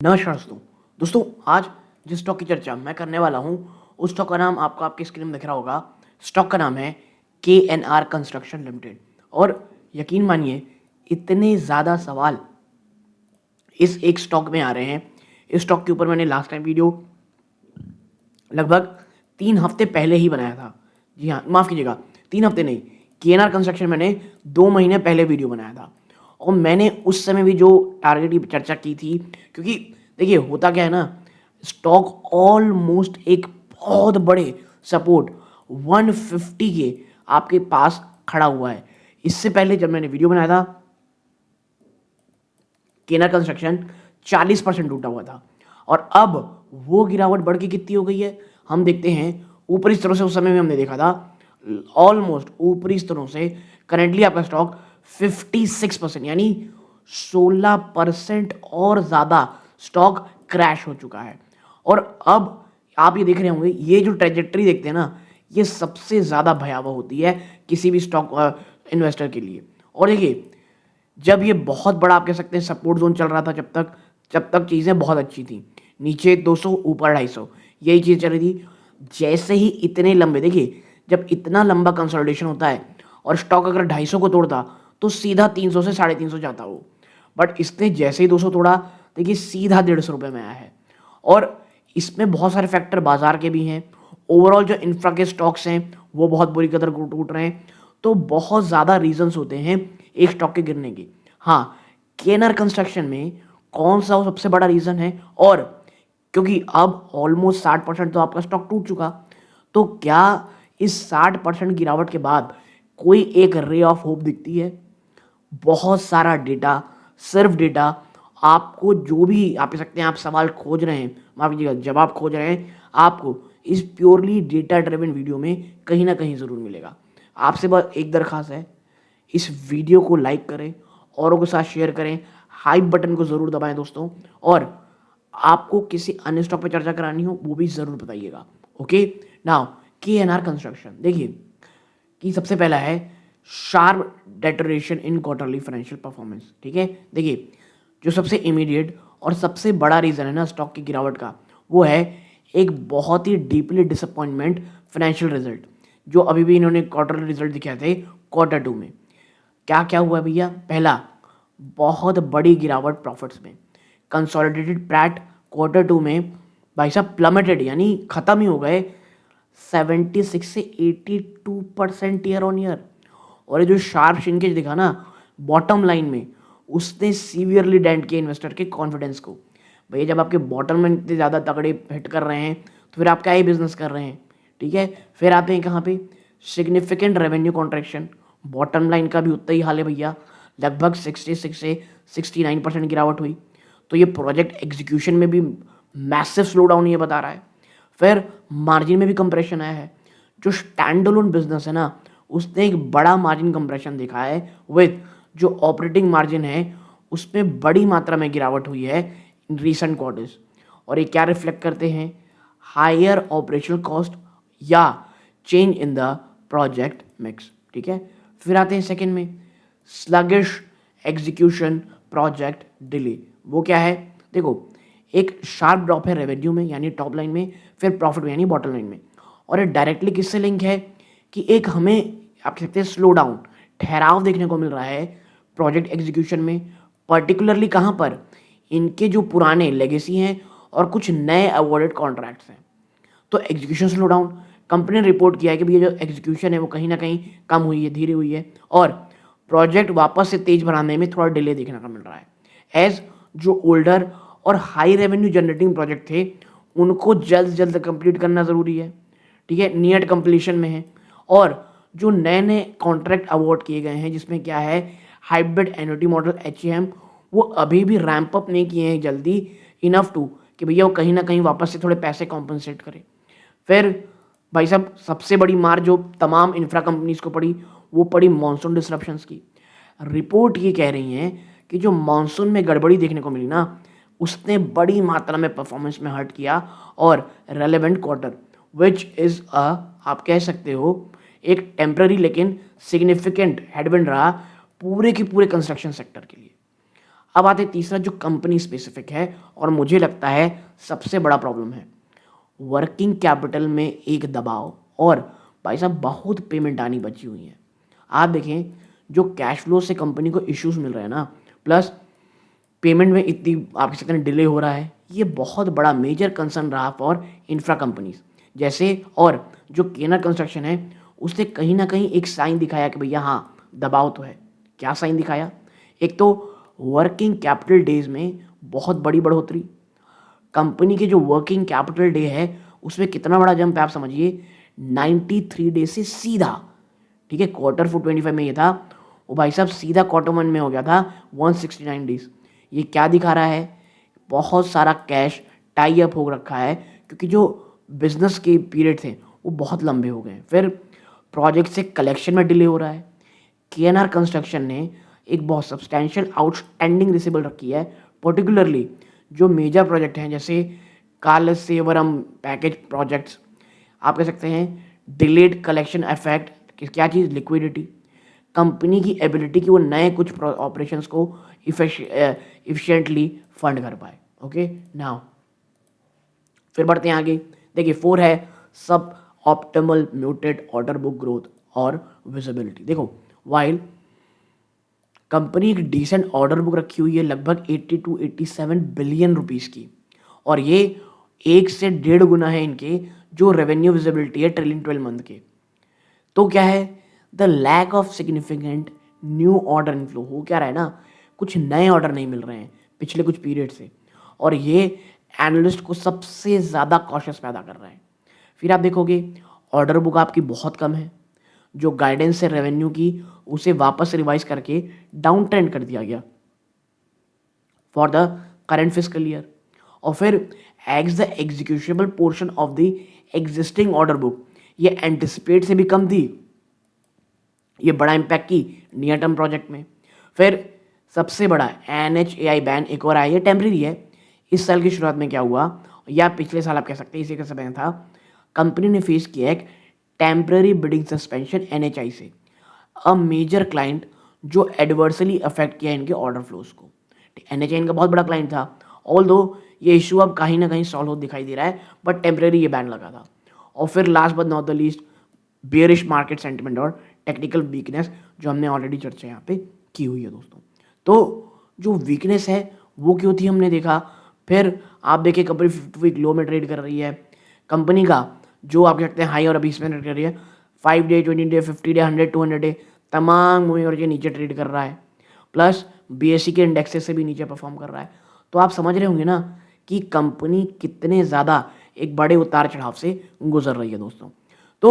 नमस्कार दोस्तों आज जिस स्टॉक की चर्चा मैं करने वाला हूं उस स्टॉक का नाम आपको आपकी स्क्रीन में दिख रहा होगा। स्टॉक का नाम है KNR कंस्ट्रक्शन लिमिटेड। और यकीन मानिए इतने ज़्यादा सवाल इस एक स्टॉक में आ रहे हैं। इस स्टॉक के ऊपर मैंने लास्ट टाइम वीडियो लगभग 3 हफ्ते पहले ही बनाया था। जी हाँ, माफ़ कीजिएगा, 3 हफ्ते नहीं, KNR कंस्ट्रक्शन मैंने 2 महीने पहले वीडियो बनाया था। और मैंने उस समय भी जो टारगेट की चर्चा की थी, क्योंकि देखिए होता क्या है ना, स्टॉक ऑलमोस्ट एक बहुत बड़े सपोर्ट 150 के आपके पास खड़ा हुआ है। इससे पहले जब मैंने वीडियो बनाया था केनर कंस्ट्रक्शन 40% टूटा हुआ था और अब वो गिरावट बढ़ के कितनी हो गई है हम देखते हैं। ऊपरी स्तरों से उस समय में हमने देखा था ऑलमोस्ट ऊपरी स्तरों से करेंटली आपका स्टॉक 56% यानी 16% और ज़्यादा स्टॉक क्रैश हो चुका है। और अब आप ये देख रहे होंगे, ये जो ट्रेजेक्ट्री देखते हैं ना, ये सबसे ज़्यादा भयावह होती है किसी भी स्टॉक इन्वेस्टर के लिए। और देखिए, जब ये बहुत बड़ा आप कह सकते हैं सपोर्ट जोन चल रहा था, जब तक चीज़ें बहुत अच्छी थी, नीचे 200 ऊपर 250 यही चीज़ चल रही थी। जैसे ही इतने लंबे, देखिए जब इतना लंबा कंसोलिडेशन होता है और स्टॉक अगर 250 को तोड़ता तो सीधा 300 से 350 जाता वो, बट इसने जैसे ही 200 तोड़ा, देखिए सीधा 150 रुपये में आया है। और इसमें बहुत सारे फैक्टर बाजार के भी हैं। ओवरऑल जो इंफ्रा के स्टॉक्स हैं वो बहुत बुरी कदर टूट रहे हैं। तो बहुत ज़्यादा रीजंस होते हैं एक स्टॉक के गिरने के। हाँ, केनर कंस्ट्रक्शन में कौन सा वो सबसे बड़ा रीज़न है? और क्योंकि अब ऑलमोस्ट 60% तो आपका स्टॉक टूट चुका, तो क्या इस 60% गिरावट के बाद कोई एक रे ऑफ होप दिखती है? बहुत सारा डेटा, सिर्फ डेटा, आपको जो भी आप कह सकते हैं आप सवाल खोज रहे हैं, माफ कीजिएगा जवाब खोज रहे हैं, आपको इस प्योरली डेटा ड्रिवन वीडियो में कहीं ना कहीं ज़रूर मिलेगा। आपसे बस एक दरख्वास्त है, इस वीडियो को लाइक करें, औरों के साथ शेयर करें, हाइप बटन को ज़रूर दबाएं दोस्तों। और आपको किसी अन्य स्टॉक पर चर्चा करानी हो वो भी ज़रूर बताइएगा। ओके, नाउ KNR कंस्ट्रक्शन देखिए कि सबसे पहला है sharp deterioration in quarterly financial performance. ठीक है, देखिए जो सबसे इमीडिएट और सबसे बड़ा रीज़न है ना स्टॉक की गिरावट का, वो है एक बहुत ही डीपली डिसअपॉइंटमेंट फाइनेंशियल रिजल्ट जो अभी भी इन्होंने क्वार्टरली रिजल्ट दिखाए थे Q2 में। क्या क्या हुआ भैया? पहला, बहुत बड़ी गिरावट प्रॉफिट्स में। कंसोलिडेटेड प्रैट Q2 में भाई साहब प्लमेटेड, यानी ख़त्म ही हो गए 76 से 82% ईयर ऑन ईयर। और ये जो शार्प श्रिंकेज दिखा ना बॉटम लाइन में, उसने सीवियरली डेंट किया इन्वेस्टर के कॉन्फिडेंस को। भैया जब आपके बॉटम में इतने ज़्यादा तगड़े हिट कर रहे हैं तो फिर आप क्या ही बिजनेस कर रहे हैं? ठीक है, फिर आते हैं कहाँ पे? Significant revenue contraction. Bottom line का भी उतना ही हाल है भैया, लगभग 66 से 69% गिरावट हुई। तो ये प्रोजेक्ट एग्जीक्यूशन में भी मैसिव स्लो डाउन ये बता रहा है। फिर मार्जिन में भी कंप्रेशन आया है। जो स्टैंड अलोन बिजनेस है ना, उसने एक बड़ा मार्जिन कंप्रेशन देखा है, विद जो ऑपरेटिंग मार्जिन है उसमें बड़ी मात्रा में गिरावट हुई है इन रीसेंट क्वार्टर्स। और ये क्या रिफ्लेक्ट करते हैं? हायर ऑपरेशनल कॉस्ट या change in the project mix. ठीक है, फिर आते हैं सेकंड में स्लगिश एग्जीक्यूशन, प्रोजेक्ट डिले। वो क्या है? देखो, एक शार्प ड्रॉप है रेवेन्यू में यानी टॉप लाइन में, फिर प्रॉफिट में यानी बॉटम लाइन में। और ये डायरेक्टली किससे लिंक है कि एक हमें आप कह सकते हैं स्लो डाउन, ठहराव देखने को मिल रहा है प्रोजेक्ट एग्जीक्यूशन में। पर्टिकुलरली कहाँ पर? इनके जो पुराने लेगेसी हैं और कुछ नए अवॉर्डेड कॉन्ट्रैक्ट्स हैं। तो एग्जीक्यूशन स्लो डाउन, कंपनी ने रिपोर्ट किया है कि भैया जो एग्जीक्यूशन है वो कहीं ना कहीं कम हुई है, धीरे हुई है, और प्रोजेक्ट वापस से तेज बनाने में थोड़ा डिले देखने को मिल रहा है। एज जो ओल्डर और हाई रेवेन्यू जनरेटिंग प्रोजेक्ट थे उनको जल्द जल्द कंप्लीट करना ज़रूरी है। ठीक है, नियर कंप्लीशन में है। और जो नए नए कॉन्ट्रैक्ट अवार्ड किए गए हैं जिसमें क्या है हाइब्रिड एन्युटी मॉडल HAM, वो अभी भी रैंप अप नहीं किए हैं जल्दी इनफ टू कि भैया वो कहीं ना कहीं वापस से थोड़े पैसे कॉम्पनसेट करें। फिर भाई साहब सबसे बड़ी मार जो तमाम इंफ्रा कंपनीज को पड़ी वो पड़ी मॉनसून डिसरप्शंस की। रिपोर्ट ये कह रही हैं कि जो मॉनसून में गड़बड़ी देखने को मिली ना, उसने बड़ी मात्रा में परफॉर्मेंस में हर्ट किया। और रेलेवेंट क्वार्टर विच इज़ आप कह सकते हो एक टेम्पररी लेकिन सिग्निफिकेंट हेडविंड रहा पूरे के पूरे कंस्ट्रक्शन सेक्टर के लिए। अब आते तीसरा जो कंपनी स्पेसिफिक है और मुझे लगता है सबसे बड़ा प्रॉब्लम है, वर्किंग कैपिटल में एक दबाव और भाई साहब बहुत पेमेंट आनी बची हुई है। आप देखें जो कैश फ्लो से कंपनी को इश्यूज मिल रहे हैं ना, प्लस पेमेंट में इतनी आप कह सकते हैं डिले हो रहा है, ये बहुत बड़ा मेजर कंसर्न रहा फॉर इंफ्रा कंपनीज जैसे। और जो केनर कंस्ट्रक्शन है उसने कहीं ना कहीं एक साइन दिखाया कि भैया हाँ दबाव तो है। क्या साइन दिखाया? एक तो वर्किंग कैपिटल डेज में बहुत बड़ी बढ़ोतरी। कंपनी के जो वर्किंग कैपिटल डे है उसमें कितना बड़ा जंप है आप समझिए, 93 डे से सीधा, ठीक है, क्वार्टर फोर 25 में ये था, वो भाई साहब सीधा क्वार्टर वन में हो गया था 169 डेज। ये क्या दिखा रहा है? बहुत सारा कैश टाई अप हो रखा है क्योंकि जो बिजनेस के पीरियड थे वो बहुत लंबे हो गए। फिर प्रोजेक्ट से कलेक्शन में डिले हो रहा है। केएनआर कंस्ट्रक्शन ने एक बहुत सब्सटैंशियल आउटस्टैंडिंग रिसीवेबल रखी है, पर्टिकुलरली जो मेजर प्रोजेक्ट हैं जैसे कालसेवरम पैकेज प्रोजेक्ट्स। आप कह सकते हैं डिलेड कलेक्शन इफेक्ट, क्या चीज़, लिक्विडिटी, कंपनी की एबिलिटी कि वो नए कुछ ऑपरेशंस को इफिशिएंटली फंड कर पाए। ओके नाउ फिर बढ़ते हैं आगे। देखिए 4 है सब optimal muted order book growth और विजिबिलिटी। देखो वाइल कंपनी एक डिसेंट ऑर्डर बुक रखी हुई है लगभग 80 टू 87 बिलियन रुपीस की, और ये 1 से 1.5 गुना है इनके जो रेवेन्यू विजिबिलिटी है ट्रेलिंग 12 मंथ के। तो क्या है, the lack of significant new order inflow. हो क्या रहा है ना, कुछ नए ऑर्डर नहीं मिल रहे हैं पिछले कुछ पीरियड से, और ये एनालिस्ट को सबसे ज़्यादा कॉशियस पैदा कर रहा है। फिर आप देखोगे ऑर्डर बुक आपकी बहुत कम है, जो गाइडेंस है रेवेन्यू की उसे वापस रिवाइज करके डाउन ट्रेंड कर दिया गया for the current fiscal year. और फिर एग्स the executable portion of the existing order book, ये एंटिसिपेट से भी कम थी, ये बड़ा इम्पैक्ट की नियर टर्म प्रोजेक्ट में। फिर सबसे बड़ा NHAI बैन एक और आया, ये टेम्प्रेरी है। इस साल की शुरुआत में क्या हुआ, या पिछले साल आप कह सकते हैं इसी का समय था, कंपनी ने फेस किया एक टेम्प्रेरी बिडिंग सस्पेंशन NHI से, अ मेजर क्लाइंट जो एडवर्सली अफेक्ट किया इनके ऑर्डर फ्लोज को। NHI इनका बहुत बड़ा क्लाइंट था, ऑल दो ये इशू अब कहीं ना कहीं सॉल्व हो दिखाई दे रहा है, बट टेम्प्रेरी ये बैन लगा था। और फिर last but not the least bearish market sentiment और टेक्निकल वीकनेस, जो हमने ऑलरेडी चर्चा यहाँ पे की हुई है दोस्तों। तो जो वीकनेस है वो क्यों थी हमने देखा। फिर आप देखिए कंपनी 50 वीक लो में ट्रेड कर रही है, कंपनी का जो आप कहते हैं हाई और अभी इसमें ट्रेड कर रही है 5 डे 20 डे 50 डे 100 200 डे तमाम मूविंग एवरेज के नीचे ट्रेड कर रहा है, प्लस BSE के इंडेक्सेस से भी नीचे परफॉर्म कर रहा है। तो आप समझ रहे होंगे ना कि कंपनी कितने ज़्यादा एक बड़े उतार चढ़ाव से गुजर रही है दोस्तों। तो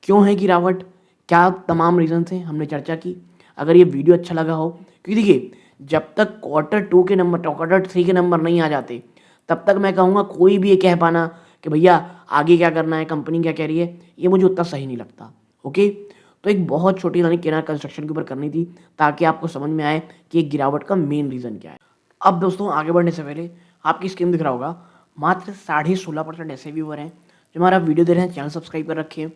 क्यों है गिरावट, क्या तमाम रीजन हैं हमने चर्चा की। अगर ये वीडियो अच्छा लगा हो, क्योंकि देखिए जब तक क्वार्टर 2 के नंबर क्वार्टर 3 के नंबर नहीं आ जाते तब तक मैं कहूँगा कोई भी ये कह पाना कि भैया आगे क्या करना है, कंपनी क्या कह रही है, ये मुझे उतना सही नहीं लगता। ओके, तो एक बहुत छोटी लाइन केनर कंस्ट्रक्शन के ऊपर करनी थी ताकि आपको समझ में आए कि एक गिरावट का मेन रीज़न क्या है। अब दोस्तों आगे बढ़ने से पहले आपकी स्क्रीन दिख रहा होगा मात्र 16.5% ऐसे व्यूअर हैं जो हमारा वीडियो दे रहे हैं, चैनल सब्सक्राइब कर रखे हैं।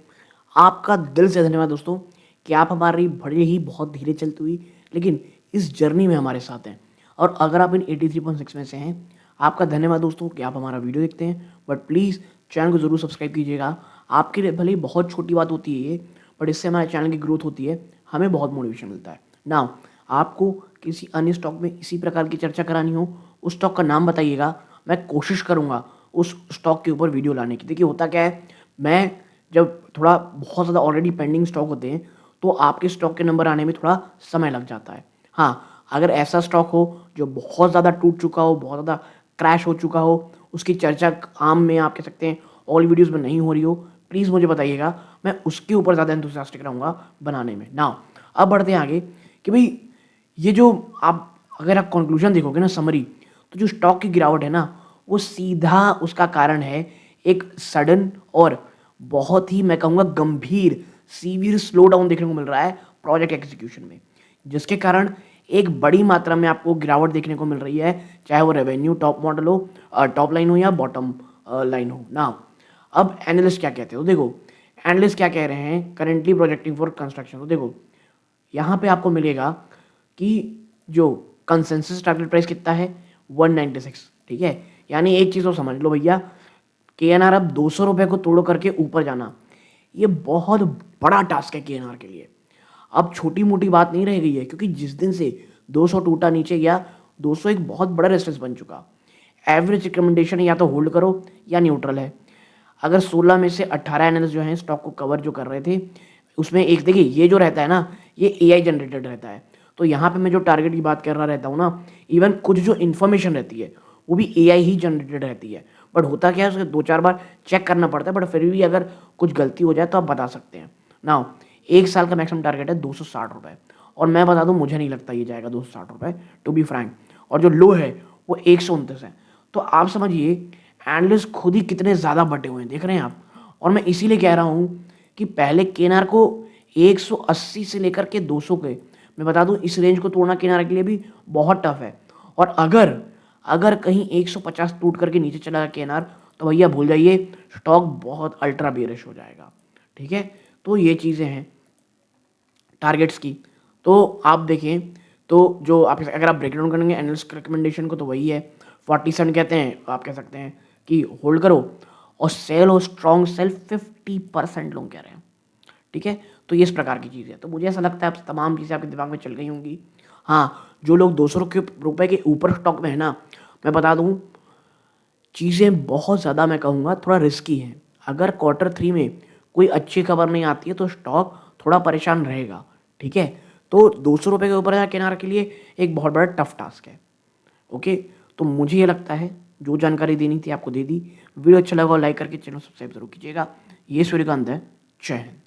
आपका दिल से धन्यवाद दोस्तों कि आप हमारी भले ही बहुत धीरे चलती हुई लेकिन इस जर्नी में हमारे साथ हैं। और अगर आप इन 83.6 में से हैं, आपका धन्यवाद दोस्तों कि आप हमारा वीडियो देखते हैं, बट प्लीज़ चैनल को ज़रूर सब्सक्राइब कीजिएगा। आपके लिए भले ही बहुत छोटी बात होती है ये, बट इससे हमारे चैनल की ग्रोथ होती है, हमें बहुत मोटिवेशन मिलता है। नाउ आपको किसी अन्य स्टॉक में इसी प्रकार की चर्चा करानी हो, उस स्टॉक का नाम बताइएगा, मैं कोशिश करूँगा उस स्टॉक के ऊपर वीडियो लाने की। देखिए होता क्या है, मैं जब थोड़ा बहुत ज़्यादा ऑलरेडी पेंडिंग स्टॉक होते हैं तो आपके स्टॉक के नंबर आने में थोड़ा समय लग जाता है। हाँ, अगर ऐसा स्टॉक हो जो बहुत ज़्यादा टूट चुका हो, बहुत ज़्यादा क्रैश हो चुका हो, उसकी चर्चा आम में आप कह सकते हैं ऑल वीडियोज़ में नहीं हो रही हो, प्लीज़ मुझे बताइएगा, मैं उसके ऊपर ज़्यादा एंथुसियास्टिक रहूँगा बनाने में। नाउ अब बढ़ते हैं आगे कि भाई ये जो आप अगर आप कंक्लूजन देखोगे ना, समरी, तो जो स्टॉक की गिरावट है ना वो सीधा उसका कारण है एक सडन और बहुत ही मैं कहूँगा गंभीर सीवियर स्लो डाउन देखने को मिल रहा है प्रोजेक्ट एग्जीक्यूशन में, जिसके कारण एक बड़ी मात्रा में आपको गिरावट देखने को मिल रही है, चाहे वो रेवेन्यू टॉप मॉडल हो, टॉप लाइन हो या बॉटम लाइन हो। ना अब एनालिस्ट क्या कहते हो, देखो एनालिस्ट क्या कह रहे हैं, करेंटली प्रोजेक्टिंग फॉर कंस्ट्रक्शन। तो देखो यहाँ पे आपको मिलेगा कि जो कंसेंसस टारगेट प्राइस कितना है 196, ठीक है। यानी एक चीज़ तो समझ लो भैया, KNR अब 200 रुपये को तोड़ करके ऊपर जाना, ये बहुत बड़ा टास्क है KNR के लिए। अब छोटी मोटी बात नहीं रह गई है, क्योंकि जिस दिन से 200 टूटा नीचे गया, 200 एक बहुत बड़ा रेजिस्टेंस बन चुका। एवरेज रिकमेंडेशन या तो होल्ड करो या न्यूट्रल है। अगर 16 में से 18 एनालिस्ट जो हैं स्टॉक को कवर जो कर रहे थे, उसमें एक देखिए ये जो रहता है ना, ये AI जनरेटेड रहता है। तो यहाँ पे मैं जो टारगेट की बात कर रहा रहता हूँ ना, इवन कुछ जो इन्फॉर्मेशन रहती है वो भी AI ही जनरेटेड रहती है। बट होता क्या है, उसे 2-4 बार चेक करना पड़ता है, बट फिर भी अगर कुछ गलती हो जाए तो आप बता सकते हैं। नाउ एक साल का मैक्सिमम टारगेट है 260 रुपये, और मैं बता दूं मुझे नहीं लगता ये जाएगा 260 रुपये, टू बी फ्रैंक। और जो लो है वो 129 है। तो आप समझिए एनालिस्ट खुद ही कितने ज़्यादा बटे हुए हैं, देख रहे हैं आप। और मैं इसीलिए कह रहा हूँ कि पहले KNR को 180 से लेकर के 200 के, मैं बता दूं इस रेंज को तोड़ना KNR के लिए भी बहुत टफ है। और अगर अगर कहीं 150 टूट करके नीचे चला गया KNR, तो भैया भूल जाइए, स्टॉक बहुत अल्ट्रा बेरिश हो जाएगा, ठीक है। तो ये चीज़ें हैं टारगेट्स की। तो आप देखें, तो जो आप अगर आप ब्रेक डाउन करेंगे एनालिस्ट रिकमेंडेशन को, तो वही है 47 कहते हैं, आप कह सकते हैं कि होल्ड करो, और सेल हो स्ट्रॉन्ग सेल 50% लोग कह रहे हैं, ठीक है। तो ये इस प्रकार की चीज़ है। तो मुझे ऐसा लगता है आप तमाम चीज़ें आपके दिमाग में चल गई होंगी। हाँ, जो लोग 200 रुपये के ऊपर स्टॉक में है ना, मैं बता दूँ चीज़ें बहुत ज़्यादा, मैं कहूँगा थोड़ा रिस्की हैं। अगर Q3 में कोई अच्छी खबर नहीं आती है तो स्टॉक थोड़ा परेशान रहेगा, ठीक है। तो 200 रुपये के ऊपर जाना KNR के लिए एक बहुत बड़ा टफ टास्क है, ओके। तो मुझे ये लगता है जो जानकारी देनी थी आपको दे दी। वीडियो अच्छा लगा लाइक करके चैनल सब्सक्राइब जरूर कीजिएगा। ये सूर्यकांत है, जय हिंद।